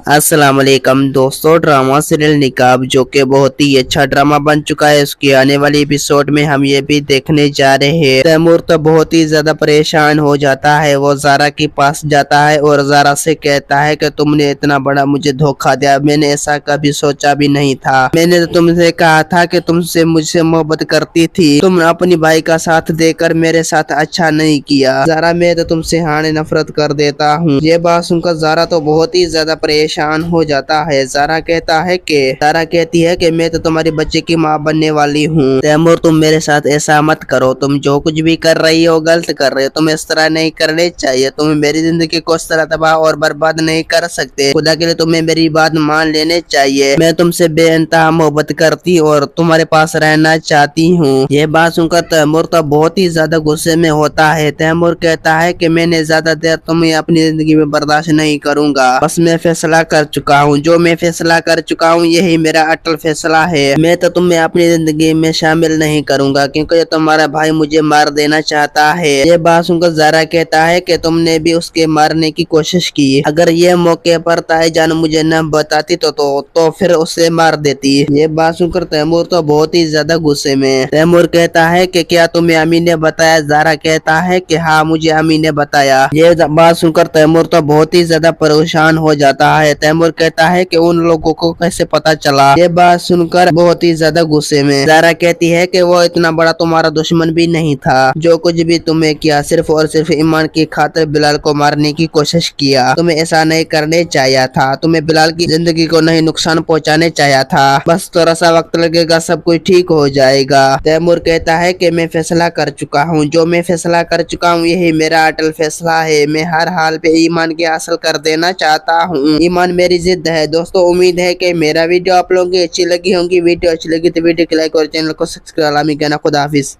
السلام علیکم دوستو، ڈرامہ سیریل نقاب جو کہ بہت ہی اچھا ڈرامہ بن چکا ہے، اس کی آنے والی ایپیسوڈ میں ہم یہ بھی دیکھنے جا رہے ہیں۔ تیمور تو بہت ہی زیادہ پریشان ہو جاتا ہے، وہ زارا کے پاس جاتا ہے اور زارا سے کہتا ہے کہ تم نے اتنا بڑا مجھے دھوکہ دیا، میں نے ایسا کبھی سوچا بھی نہیں تھا، میں نے تم سے کہا تھا کہ تم سے مجھ سے محبت کرتی تھی، تم نے اپنی بھائی کا ساتھ دے کر میرے ساتھ اچھا نہیں کیا، زارا میں تو تم سے نفرت کر دیتا ہوں۔ یہ بات سن کر زارا تو بہت ہی زیادہ پریشان ہو جاتا ہے۔ زارا کہتی ہے کہ میں تو تمہاری بچے کی ماں بننے والی ہوں، تیمور تم میرے ساتھ ایسا مت کرو، تم جو کچھ بھی کر رہی ہو غلط کر رہی ہو، تم اس طرح نہیں کرنے چاہیے، تم میری زندگی کو اس طرح تباہ اور برباد نہیں کر سکتے، خدا کے لیے تمہیں میری بات مان لینے چاہیے، میں تم سے بے انتہا محبت کرتی اور تمہارے پاس رہنا چاہتی ہوں۔ یہ بات سن کر تیمور تو بہت ہی زیادہ غصے میں ہوتا ہے۔ تیمور کہتا ہے کہ میں نے زیادہ دیر تمہیں اپنی زندگی میں برداشت نہیں کروں گا، بس میں فیصلہ کر چکا ہوں، جو میں فیصلہ کر چکا ہوں یہی میرا اٹل فیصلہ ہے، میں تو تمہیں اپنی زندگی میں شامل نہیں کروں گا کیونکہ تمہارا بھائی مجھے مار دینا چاہتا ہے۔ یہ بات سن کر زارا کہتا ہے کہ تم نے بھی اس کے مارنے کی کوشش کی، اگر یہ موقع پر تائی جان مجھے نہ بتاتی تو پھر اسے مار دیتی۔ یہ بات سن کر تیمور تو بہت ہی زیادہ غصے میں۔ تیمور کہتا ہے کہ کیا تمہیں امی نے بتایا؟ زارا کہتا ہے کہ ہاں مجھے امی نے بتایا۔ یہ بات سن کر تیمور تو بہت ہی زیادہ پریشان ہو جاتا ہے۔ تیمور کہتا ہے کہ ان لوگوں کو کیسے پتا چلا؟ یہ بات سن کر بہت ہی زیادہ غصے میں زارا کہتی ہے کہ وہ اتنا بڑا تمہارا دشمن بھی نہیں تھا، جو کچھ بھی تمہیں کیا صرف اور صرف ایمان کی خاطر بلال کو مارنے کی کوشش کیا، تمہیں ایسا نہیں کرنے چاہیے تھا، تمہیں بلال کی زندگی کو نہیں نقصان پہنچانے چاہیے تھا، بس تھوڑا سا وقت لگے گا سب کچھ ٹھیک ہو جائے گا۔ تیمور کہتا ہے کہ میں فیصلہ کر چکا ہوں، جو میں فیصلہ کر چکا ہوں یہی میرا اٹل فیصلہ ہے، میں ہر حال پہ ایمان کی حاصل کر دینا چاہتا ہوں، ایمان میری ضد ہے۔ دوستو امید ہے کہ میرا ویڈیو آپ لوگوں کی اچھی لگی ہوگی، ویڈیو اچھی لگی تو ویڈیو کو لائک اور چینل کو سبسکرائب کرنا۔ خدا حافظ۔